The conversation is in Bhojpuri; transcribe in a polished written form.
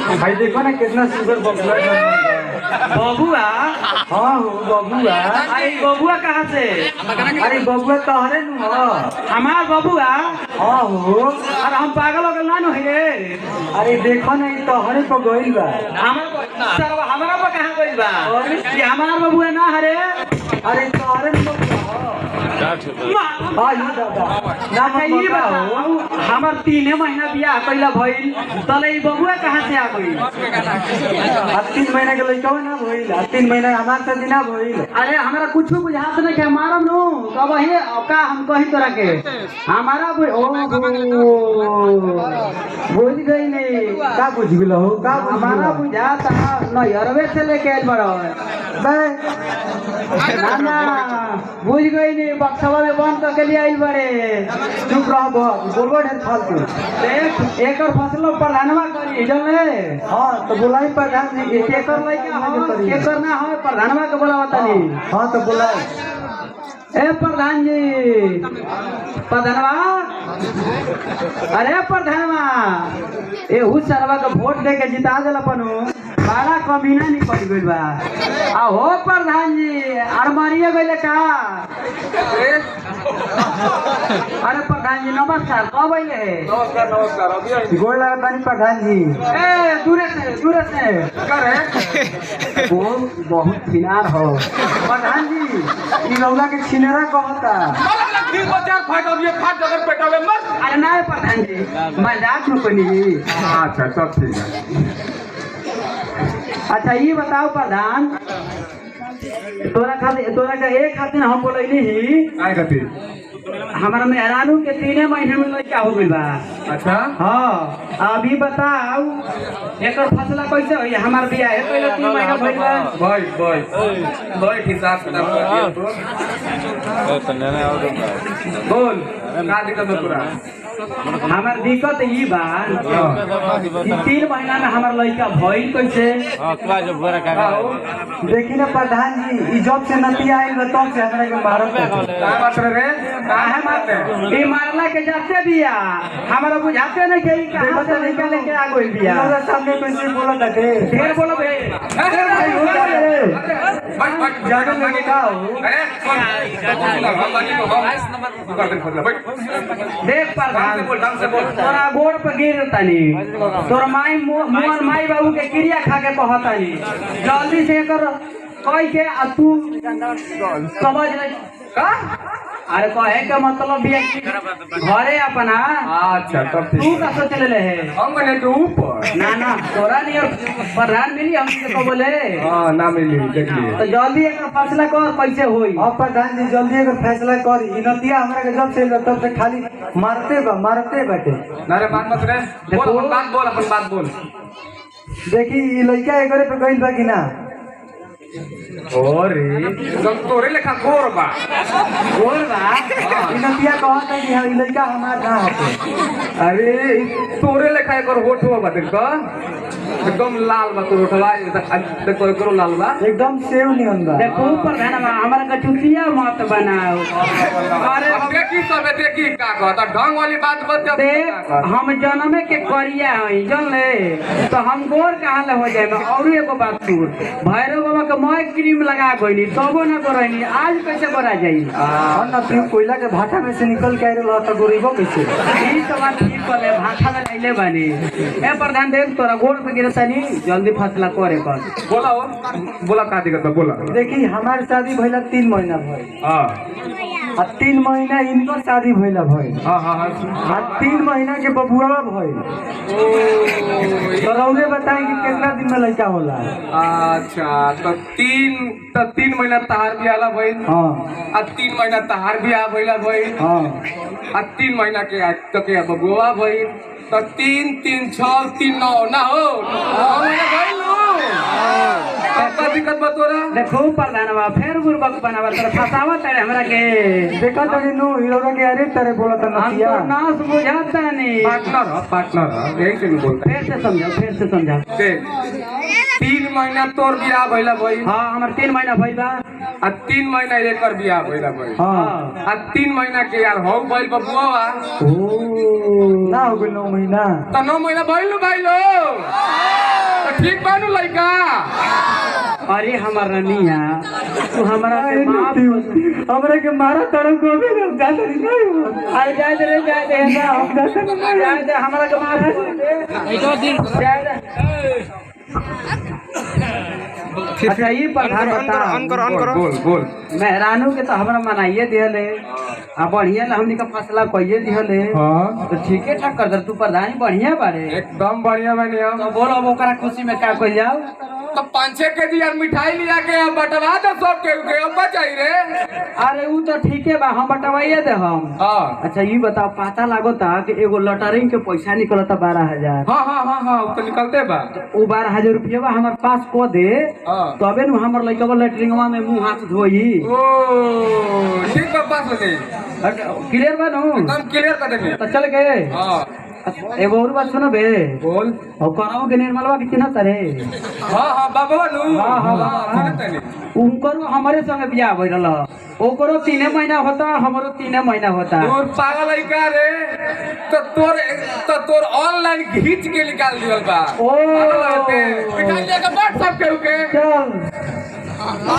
भाई देखो ना कितना सुंदर बबुआ बबुआ। हाँ हो बबुआ। अरे बबुआ कहाँ से? अरे बबुआ तोहरे नु हो। हमार बबुआ। हाँ हो। अरे हम पागल हो गए ना नु है। अरे देखो ना ये तोहरे पर गइल बा। हमारा पर कहाँ गइल बा? ये हमार बबुआ ना हरे। अरे तोहरे में बबुआ हो। हाँ ये दादा ना अच्छा ये बताओ हमार 3 महीना बियाह कइला भइल तले ई बबुआ कहाँ से आ गइल? 3 महीना के लइका ना भइल 3 महीना हमार से ना भइल। अरे हमारा कुछ बुझात नहीं के मारम नु कब हे का हम कही तोरा के हमारा ओ बुझ गई नहीं का बुझ गेलो हो का हमारा बुझात नहीं अरबे से लेके आइल बड़ा ना ना बुझ गई नहीं बक्सवा में बंद करके लिए आइल बड़े। चुप रह बोलबो ढेर फालतू। देख एकर फसलों पर धनवा करी जले। हाँ तो बोलाई प्रधान जी के एकर लइका हो एकर ना हो प्रधानवा के बोलावता नहीं। हाँ तो बोलाई ए प्रधान जी प्रधानवा। अरे प्रधानवा ए उ सरवा के वोट दे के जिता देल अपनो बड़ा कमीना निकल गइल बा। आ हो प्रधान जी आर मारिए गइले का? अरे प्रधान जी नमस्कार कब अइले? नमस्कार अभी गोड़ लगा तानी प्रधान जी। ए दूरे से करे वो बहुत खिनार हो प्रधान जी ई रौला के छिनेरा कहता। अरे ना प्रधान जी मजाक में कोनी। अच्छा सब ठीक है। अच्छा ये बताओ प्रधान तोरा का एक खातिर हम बोलैली ही काय खातिर? हमारा मेहरानू के 3 महीने में लड़का हो गइल बा। अच्छा हाँ अभी बताओ एकर फसला कैसे होई? हमार बियाह है पहले 3 महीना भइल बा। भाई हिसाब किताब कर दियो तो बोल का दिक्कत है पूरा? हमार दिक्कत ई बा कि 3 महीना में हमार लड़का भइल कैसे? देखी ना प्रधान जी ई जब से नतिया आइल बा तब से हमरा के मारत का बात रे काहे मारते? ई मारला के जाते बिया हमारा बुझाते नहीं के ई कहां से निकाले के आ गइल बिया। हमरा सामने कैसे बोलत है? ढेर बोलो बे। अरे भाई हो जा रे जाने लगे का हो? देख प्रधान तोरा गोड़ पे गिर तानी तोर माई मोहन माई बाबू के क्रिया खा के कहतानी जल्दी से कर कह के आ तू समझ ले का? अरे कहे का मतलब भी घरे अपना। अच्छा तब तू ठीक का सोच ले है हम बने तो ऊपर ना ना तोरा नहीं और प्रधान मिली हम को बोले। हां ना मिली देख लिए तो जल्दी एक फैसला कर कैसे होई? अब प्रधान जी जल्दी अगर फैसला कर ई नतिया हमरा के जब से तब से खाली मारते बाटे। ना रे बात मत रे बोल अपन बात बोल। देखी ई लइका एकरे पे गइल बा कि ना? ओरे एकदम तोरे लेखा गोर बा ई नतिया कहत है कि ई लइका हमार ना हटे। अरे तोरे लेखा एकर होठ हो बा देख एकदम लाल बा तोर होठवा देखो एकरो लाल बा एकदम सेव नियन बा। देखो प्रधान हमारा का चुतिया मत बनाओ। अरे देखी सब देखी का कहता ढंग वाली बात बता देख हम जन्मे के करिया हई जानले तो हम गोर कहाँ ले हो जाए। और एगो बात सुन भैरव बाबा के मैं क्रीम लगा गईनी तबो ना गोरनी आज कैसे गोरा जाई? ना तू कोयला के भाटा में से निकल के आइल त गोरीबो कैसे? ई तो बात ठीक करे भाटा में लाइले बानी। ए प्रधान देख तोरा गोड़ पे गिरतानी जल्दी फैसला करे कर। बोला का दिक्कत बा बोला। देखी हमार शादी भइला 3 महीना भइल। हां 3 महीना इनको शादी भइला भइल। हां 3 महीना के बबुआ भइल। तो रौरे बताई कि कितना दिन में लड़का होला? अच्छा तो 3 महीना तहार बियाह भइल। हां 3 महीना तहार बियाह भइला भइल। हां 3 महीना के आज तक के बबुआ भइल तो 3 3 6 3 9 ना हो दिक्कत बा तोरा। देखो प्रधानवा फिर बुरबक बनावा तोरा फसावा तेरे हमरा के देखा तनी नु हीरोरा के अरे तेरे बोलत नतिया हम तो नास बुझाता नहीं। पार्टनर यही से बोलता फिर से समझा देख 3 महीना तोर बियाह भइला भइल। हां हमर 3 महीना भइल बा। 3 महीना एकर बियाह भइला भइल। हां 3 महीना के यार हो भइल बबुआ ओ ना हो गइल 9 महीना तो 9 महीना भइल भाई लो। ठीक बानू लइका अरे हमार रनिया तू हमरा के माफ हमरा के मारा तरह को भी ना जाते नहीं आई जाए दे ना हम जाए दे हमरा के मार जाए दे अच्छा ये प्रधान बता बोल मेहरानू के तो हमरा मनाइए दिहले आ बढ़िया ला हमनी का फसला कइए दिहले हाँ तो ठीके ठाक कर दे तू प्रधान बढ़िया बारे एकदम बढ़िया बनी हम तो बोलो अब ओकरा खुशी में का कइल जाओ तो 5-6 केजी यार मिठाई लिया के अब बटवा दे सब के अब बचाई रे अरे ऊ तो ठीके बा हम बटवाइए दे हम हाँ अच्छा ये बताओ पता लागोता कि एगो लॉटरी के पैसा निकलता 12,000 हाँ वो तो निकलते बा वो 12,000 रुपया हमारे पास को दे हाँ तबे न हमर लइका लेटरिंगवा में मुंह हाथ धोई ओ ठीक बा पास होते क्लियर बा नु एकदम क्लियर कर देंगे तो चल गए हाँ एगो और बात सुनो बे बोल और कराओ के निर्मलवा के चिन्ह तरे हाँ बाबा नु हाँ। उनको हमारे संगे बियाह भइल रहा ओकरो 3 महीना होता हमरो 3 महीना होता तोर पागल है का रे तो तोर ऑनलाइन खींच के निकाल दियल बा ओ मिठाई लेके बैठ सब के चल